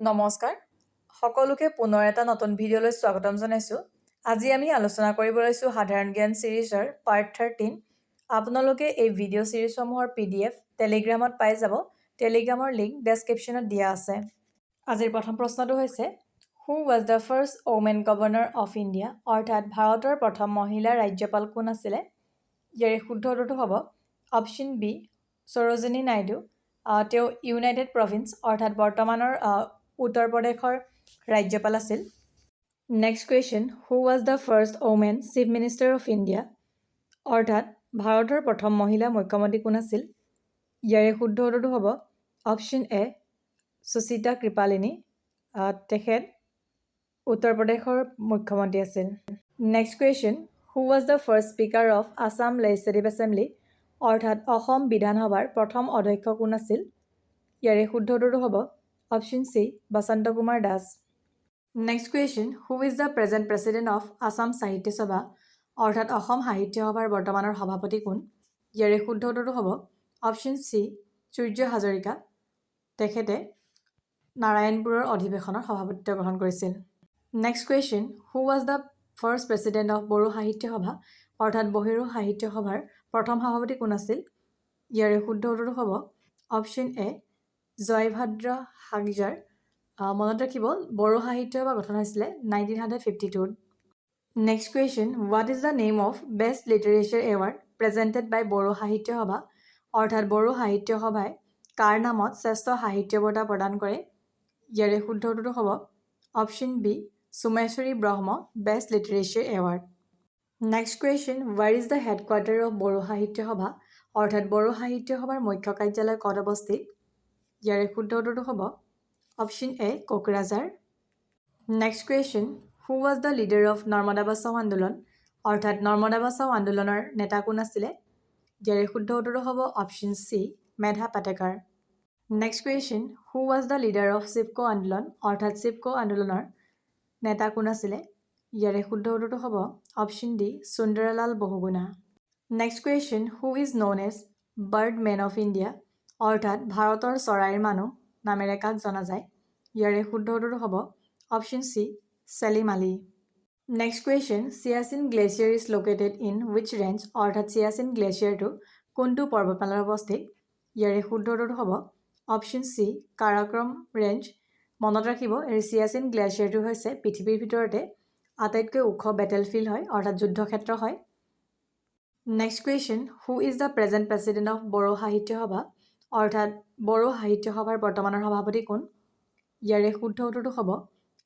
নমস্কাৰ সকলোকে পুনৰ এটা নতুন ভিডিঅ'লৈ স্বাগতম জনাইছোঁ। আজি আমি আলোচনা কৰিব লৈছোঁ সাধাৰণ জ্ঞান সিৰিজৰ পাৰ্ট 13। আপোনালোকে এই ভিডিঅ' সিৰিজসমূহৰ PDF টেলিগ্ৰামত পাই যাব। টেলিগ্ৰামৰ লিংক ডেছক্ৰিপশ্যনত দিয়া আছে। আজিৰ প্ৰথম প্ৰশ্নটো হৈছে হু was the first women governor of India, অৰ্থাৎ ভাৰতৰ প্ৰথম মহিলা ৰাজ্যপাল কোন আছিলে? ইয়াৰে শুদ্ধ উত্তৰটো হ'ব অপশ্যন বি সৰোজিনী নাইডু। তেওঁ ইউনাইটেড প্ৰভিন্স অৰ্থাৎ বৰ্তমানৰ উত্তৰ প্ৰদেশৰ ৰাজ্যপাল আছিল। Next question who was the first women chief minister of India, অৰ্থাৎ ভাৰতৰ প্ৰথম মহিলা মুখ্যমন্ত্ৰী কোন আছিল? ইয়াৰে শুদ্ধ উত্তৰটো হ'ব অপশ্যন এ সুচিতা কৃপালিনী। তেখেত উত্তৰ প্ৰদেশৰ মুখ্যমন্ত্ৰী আছিল। Next question who was the first speaker of Assam legislative assembly, অৰ্থাৎ অসম বিধানসভাৰ প্ৰথম অধ্যক্ষ কোন আছিল? ইয়াৰে শুদ্ধ উত্তৰটো হ'ব option C Basanta Kumar Das. Next question who is the present president of Assam সাহিত্য সভা, অৰ্থাৎ অসম সাহিত্য সভাৰ বৰ্তমানৰ সভাপতি কোন? ইয়াৰে শুদ্ধ উত্তৰটো হ'ব অপশ্যন চি সূৰ্য হাজৰিকা। তেখেতে নাৰায়ণপুৰৰ অধিৱেশনৰ সভাপতিত্ব গ্ৰহণ কৰিছিল। Next question who was the first president of Bodo Sahitya Sabha, অৰ্থাৎ বড়ো সাহিত্য সভাৰ প্ৰথম সভাপতি কোন আছিল? ইয়াৰে শুদ্ধ উত্তৰটো হ'ব অপশ্যন এ জয়ভাদ্ৰ হাগজাৰ। মনত ৰাখিব বড়ো সাহিত্য সভা গঠন হৈছিলে 1952। Next question what is the name of best literature award presented by Bodo Sahitya Sabha, অৰ্থাৎ বড়ো সাহিত্য সভাই কাৰ নামত শ্ৰেষ্ঠ সাহিত্য বঁটা প্ৰদান কৰে? ইয়াৰে শুদ্ধ উত্তৰটো হ'ব option B Someshwari Brahma best literature award. Next question where is the headquarter of Bodo Sahitya Sabha, অৰ্থাৎ বড়ো সাহিত্য সভাৰ মুখ্য কাৰ্যালয় ক'ত অৱস্থিত? ইয়াৰে শুদ্ধ উত্তৰটো হ'ব option A Kokrajhar. Next question who was the leader of Narmada Bachao Andolan, অৰ্থাৎ নৰ্মদা বচাও আন্দোলনৰ নেতা কোন আছিলে? ইয়াৰে শুদ্ধ উত্তৰটো হ'ব option C Medha Patkar. Next question who was the leader of Chipko Andolan, অৰ্থাৎ চিপকো আন্দোলনৰ নেতা কোন আছিলে? ইয়াৰে শুদ্ধ উত্তৰটো হ'ব option D Sunderlal Bahuguna. Next question who is known as bird man of India, অৰ্থাৎ ভাৰতৰ চৰাইৰ মানুহ নামেৰে কাক জনা যায়? ইয়াৰে শুদ্ধ উত্তৰটো হ'ব option C Salim Ali. Next question Siachen glacier is located in which range, অৰ্থাৎ চিয়াচিন গ্লেচিয়াৰটো কোনটো পৰ্বতমালাত অৱস্থিত? ইয়াৰে শুদ্ধ উত্তৰটো হ'ব অপশ্যন চি কাৰাকৰম ৰেঞ্জ। মনত ৰাখিব এই চিয়াচিন গ্লেচিয়াৰটো হৈছে পৃথিৱীৰ ভিতৰতে আটাইতকৈ ওখ বেটেলফিল্ড হয়, অৰ্থাৎ যুদ্ধক্ষেত্ৰ হয়। Next question who is the present president of Bodo Sahitya Sabha, অৰ্থাৎ বড়ো সাহিত্য সভাৰ বৰ্তমানৰ সভাপতি কোন? ইয়াৰে শুদ্ধ উত্তৰটো হ'ব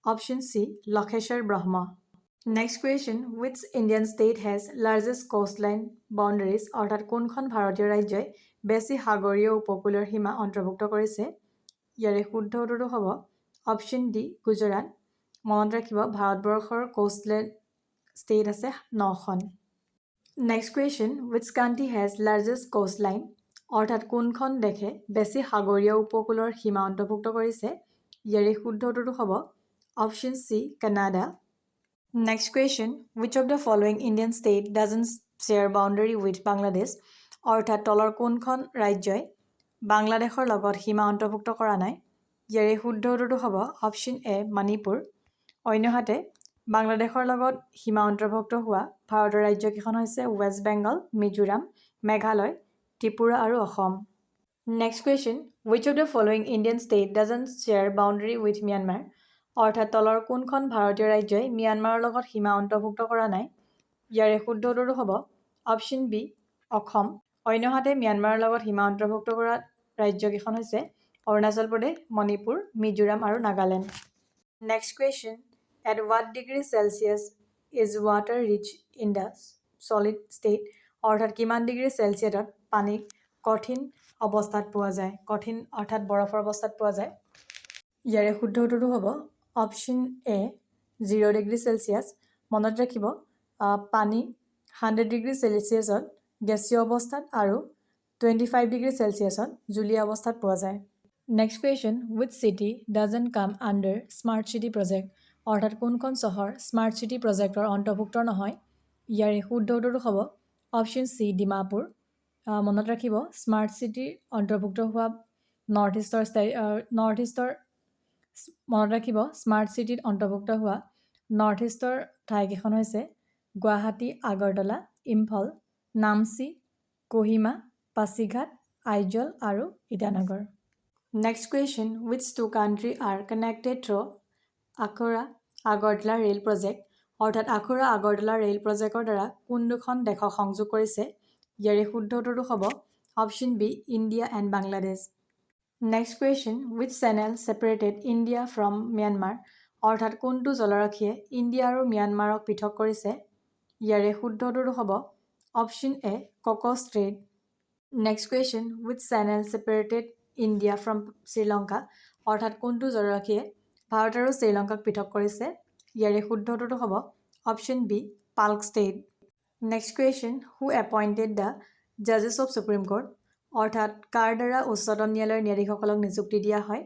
option C Lakheswar Brahma. Next question which Indian state has largest coastline boundaries, অৰ্থাৎ কোনখন ভাৰতীয় ৰাজ্যই বেছি সাগৰীয় উপকূলৰ সীমা অন্তৰ্ভুক্ত কৰিছে? ইয়াৰে শুদ্ধ উত্তৰটো হ'ব অপশ্যন ডি গুজৰাট। মনত ৰাখিব ভাৰতবৰ্ষৰ কোষ্টলাইন ষ্টেট আছে 9খন। Next question which country has largest coastline, অৰ্থাৎ কোনখন দেশে বেছি সাগৰীয় উপকূলৰ সীমা অন্তৰ্ভুক্ত কৰিছে? ইয়াৰে শুদ্ধ উত্তৰটো হ'ব option C Canada. Next question wish of the following Indian state doesn't share boundary with Bangladesh, অৰ্থাৎ তলৰ কোনখন ৰাজ্যই বাংলাদেশৰ লগত সীমা অন্তৰ্ভুক্ত কৰা নাই? ইয়াৰে শুদ্ধ উত্তৰটো হ'ব অপশ্যন এ মণিপুৰ। অন্যহাতে বাংলাদেশৰ লগত সীমা অন্তৰ্ভুক্ত হোৱা ভাৰতৰ ৰাজ্যকেইখন হৈছে ৱেষ্ট বেংগল, মিজোৰাম, মেঘালয়, ত্ৰিপুৰা আৰু Assam. Next question wish of the following Indian state doesn't share boundary with Myanmar, অৰ্থাৎ তলৰ কোনখন ভাৰতীয় ৰাজ্যই ম্যানমাৰৰ লগত সীমা অন্তৰ্ভুক্ত কৰা নাই? ইয়াৰে শুদ্ধ উত্তৰটো হ'ব অপশ্যন বি অসম। অন্যহাতে ম্যানমাৰৰ লগত সীমা অন্তৰ্ভুক্ত কৰা ৰাজ্যকেইখন হৈছে অৰুণাচল প্ৰদেশ, মণিপুৰ, মিজোৰাম আৰু Nagaland. Next question at what degree Celsius is water reach in the solid state, অৰ্থাৎ কিমান ডিগ্ৰী চেলচিয়াছত পানী কঠিন অৱস্থাত পোৱা যায়? কঠিন অৰ্থাৎ বৰফৰ অৱস্থাত পোৱা যায়। ইয়াৰে শুদ্ধ উত্তৰটো হ'ব অপশ্যন এ 0 ডিগ্ৰী চেলচিয়াছ। মনত ৰাখিব পানী 100 ডিগ্ৰী চেলচিয়াছত গেছীয় অৱস্থাত আৰু 25 ডিগ্ৰী চেলচিয়াছত জুলীয়া অৱস্থাত পোৱা যায়। Next question wish city doesn't কাম আণ্ডাৰ স্মাৰ্ট চিটি প্ৰজেক্ট, অৰ্থাৎ কোনখন চহৰ স্মাৰ্ট চিটি প্ৰজেক্টৰ অন্তৰ্ভুক্ত নহয়? ইয়াৰে শুদ্ধ উত্তৰটো হ'ব অপশ্যন চি ডিমাপুৰ। মনত ৰাখিব স্মাৰ্ট চিটিৰ অন্তৰ্ভুক্ত হোৱা নৰ্থ ইষ্টৰ মনত ৰাখিব স্মাৰ্ট চিটিত অন্তৰ্ভুক্ত হোৱা নৰ্থ ইষ্টৰ ঠাইকেইখন হৈছে গুৱাহাটী, আগৰতলা, ইম্ফল, নামচি, কোহিমা, পাছিঘাট, আইজল আৰু Itanagar. Next question, which two country are connected through আখৰা আগৰতলা ৰেল প্ৰজেক্ট? অৰ্থাৎ আখৰা আগৰতলা ৰেল প্ৰজেক্টৰ দ্বাৰা কোন দুখন দেশক সংযোগ কৰিছে? ইয়াৰে শুদ্ধ উত্তৰটো হ'ব option B, India and Bangladesh. Next question, which channel separated India from Myanmar? অৰ্থাৎ কোনটো জলৰাশিয়ে ইণ্ডিয়া আৰু ম্যানমাৰক পৃথক কৰিছে? ইয়াৰে শুদ্ধ উত্তৰটো হ'ব option A, Kutch strait. Next question, which channel separated India from Sri Lanka? অৰ্থাৎ কোনটো জলৰাশিয়ে ভাৰত আৰু শ্ৰীলংকাক পৃথক কৰিছে? ইয়াৰে শুদ্ধ উত্তৰটো হ'ব option B, Palk strait. Next question, who appointed the judges of Supreme Court? অৰ্থাৎ কাৰ দ্বাৰা উচ্চতম ন্যায়ালয়ৰ ন্যায়াধীশসকলক নিযুক্তি দিয়া হয়?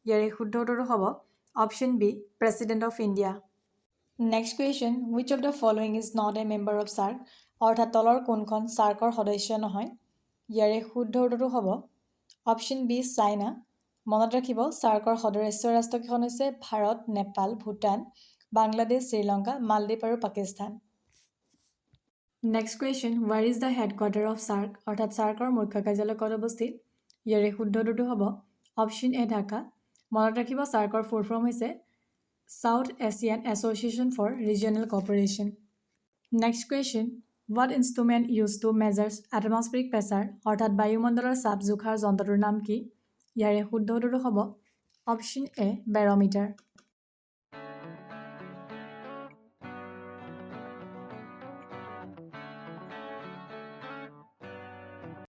ইয়াৰে শুদ্ধ উত্তৰটো হ'ব option B, president of India. Next question, which of the following is not a member of SAARC? অৰ্থাৎ তলৰ কোনখন ছাৰ্কৰ সদস্য নহয়? ইয়াৰে শুদ্ধ উত্তৰটো হ'ব অপশ্যন বি, চাইনা। মনত ৰাখিব ছাৰ্কৰ সদস্য ৰাষ্ট্ৰকেইখন হৈছে ভাৰত, নেপাল, ভূটান, বাংলাদেশ, শ্ৰীলংকা, মালদ্বীপ আৰু Pakistan. Next question, where is the headquarter of SAARC? অৰ্থাৎ ছাৰ্কৰ মুখ্য কাৰ্যালয় ক'ত অৱস্থিত? ইয়াৰে শুদ্ধ উত্তৰটো হ'ব অপশ্যন এ, ঢাকা। মনত ৰাখিব ছাৰ্কৰ ফুল ফৰ্ম হৈছে South Asian Association for Regional Cooperation. Next question, what instrument used to measure atmospheric pressure? অৰ্থাৎ বায়ুমণ্ডলৰ চাপ জোখাৰ যন্ত্ৰটোৰ নাম কি? ইয়াৰে শুদ্ধ উত্তৰটো হ'ব অপশ্যন এ, বেৰমিটাৰ।